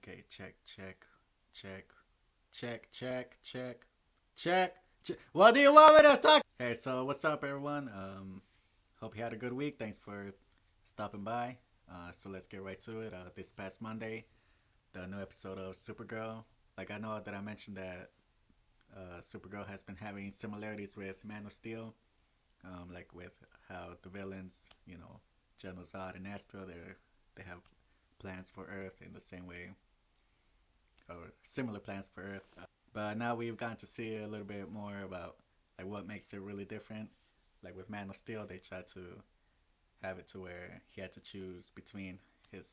Okay, check. What do you want me to talk? Hey, so what's up, everyone? Hope you had a good week. Thanks for stopping by. So let's get right to it. This past Monday, the new episode of Supergirl. Like I know that I mentioned that Supergirl has been having similarities with Man of Steel, like with how the villains, General Zod and Astra, they have plans for Earth in the same way, or similar plans for Earth. But now we've gotten to see a little bit more about like what makes it really different. Like with Man of Steel, they tried to have it to where he had to choose between his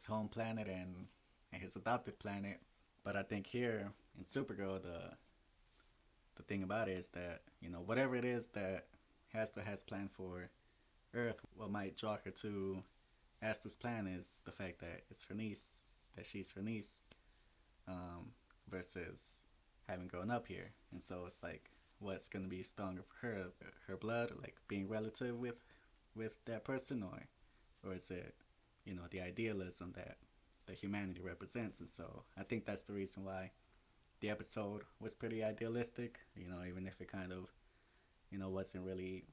home planet and his adopted planet. But I think here in Supergirl, the thing about it is that whatever it is that Asta has planned for Earth, what might draw her to Asta's plan is the fact that it's her niece, that she's her niece, um, versus having grown up here. And so it's like, what's going to be stronger for her blood, like being relative with that person, or is it, the idealism that humanity represents? And so I think that's the reason why the episode was pretty idealistic. Even if it kind of, wasn't really,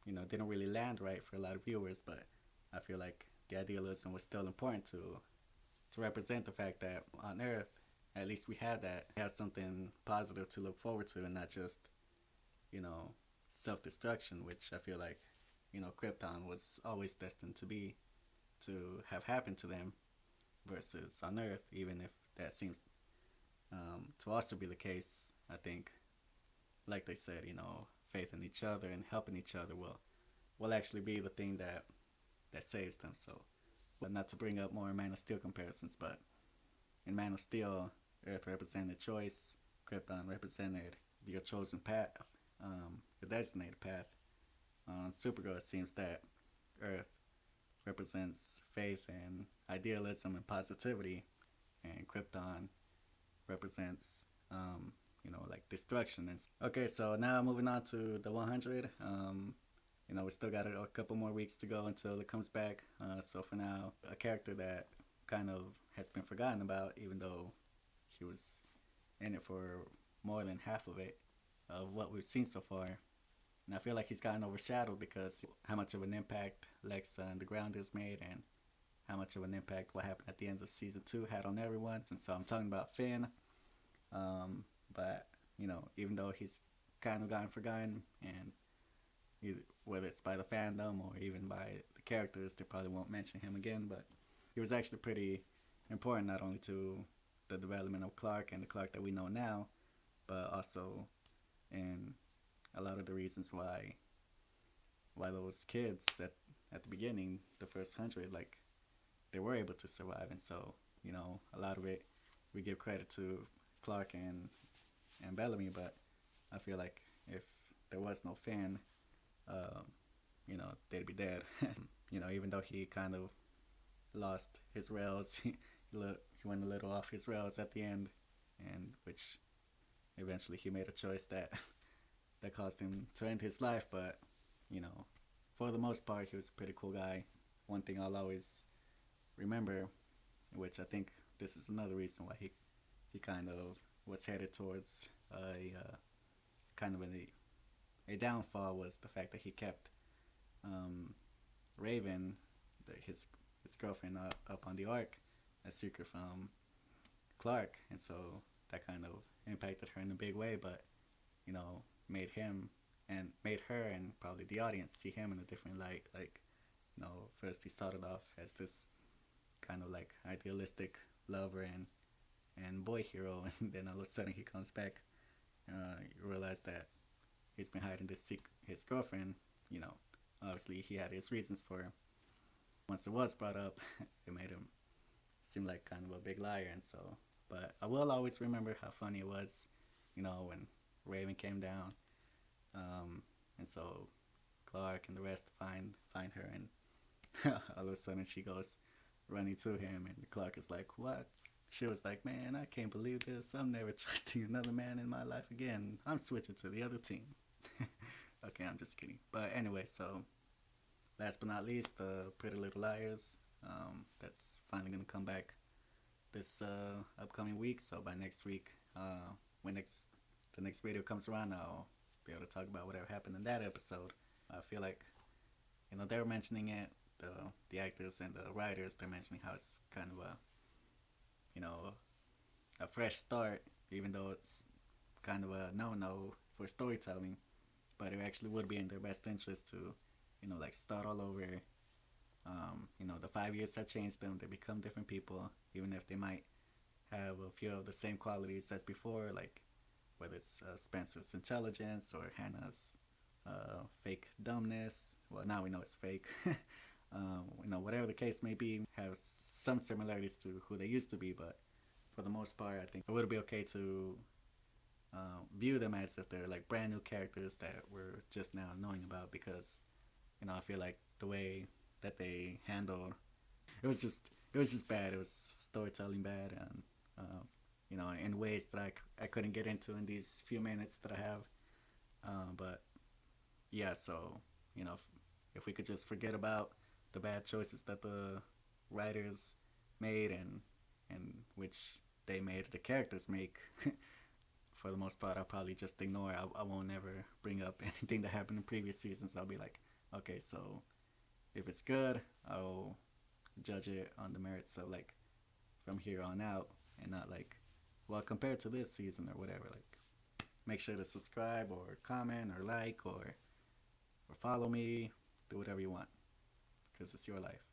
didn't really land right for a lot of viewers, but I feel like the idealism was still important to represent the fact that on Earth, at least we had that. We had something positive to look forward to, and not just, self destruction, which I feel like, Krypton was always destined to have happened to them, versus on Earth, even if that seems to also be the case. I think, like they said, faith in each other and helping each other will actually be the thing that saves them. So, but not to bring up more Man of Steel comparisons, but in Man of Steel, Earth represented choice, Krypton represented your chosen path, your designated path. On Supergirl, it seems that Earth represents faith and idealism and positivity, and Krypton represents, like destruction. And okay, so now moving on to the 100. We still got a couple more weeks to go until it comes back. So for now, a character that kind of has been forgotten about, even though he was in it for more than half of it, of what we've seen so far. And I feel like he's gotten overshadowed because how much of an impact Lex and the Grounders made, and how much of an impact what happened at the end of season 2 had on everyone. And so I'm talking about Finn. But, even though he's kind of gotten forgotten, and whether it's by the fandom or even by the characters, they probably won't mention him again. But he was actually pretty important, not only to the development of Clark and the Clark that we know now, but also in a lot of the reasons why those kids at the beginning, the first 100, like they were able to survive. And so a lot of it we give credit to Clark and Bellamy, but I feel like if there was no Finn, they'd be dead. Even though he kind of lost his rails, he went a little off his rails at the end, and which eventually he made a choice that that caused him to end his life. But for the most part, he was a pretty cool guy. One thing I'll always remember, which I think this is another reason why he kind of was headed towards kind of a downfall, was the fact that he kept Raven, his girlfriend, up on the Ark, a secret from Clark. And so that kind of impacted her in a big way, but made her and probably the audience see him in a different light. Like, first he started off as this kind of like idealistic lover and boy hero, and then all of a sudden he comes back. You realize that he's been hiding his girlfriend. Obviously he had his reasons for him. Once it was brought up, it made him seem like kind of a big liar. And so, but I will always remember how funny it was, when Raven came down, and so Clark and the rest find her, and all of a sudden she goes running to him, and Clark is like, "What?" She was like, "Man, I can't believe this. I'm never trusting another man in my life again. I'm switching to the other team." Okay, I'm just kidding. But anyway, so last but not least, Pretty Little Liars. That's finally gonna come back this upcoming week. So by next week, when the next video comes around, I'll be able to talk about whatever happened in that episode. I feel like they're mentioning it. The actors and the writers, they're mentioning how it's kind of a you know a fresh start, even though it's kind of a no for storytelling. But it actually would be in their best interest to like start all over. The 5 years have changed them. They become different people, even if they might have a few of the same qualities as before, like whether it's Spencer's intelligence or Hannah's fake dumbness. Well, now we know it's fake. Whatever the case may be, have some similarities to who they used to be, but for the most part, I think it would be okay to view them as if they're like brand new characters that we're just now knowing about because I feel like the way that they handled it was just bad. It was storytelling bad, and in ways that I couldn't get into in these few minutes that I have. But yeah, so if we could just forget about the bad choices that the writers made and which they made the characters make. For the most part, I'll probably just ignore. I won't ever bring up anything that happened in previous seasons. I'll be like, okay, so if it's good, I'll judge it on the merits of like from here on out, and not like, well, compared to this season or whatever. Like, make sure to subscribe or comment or like or follow me. Do whatever you want, because it's your life.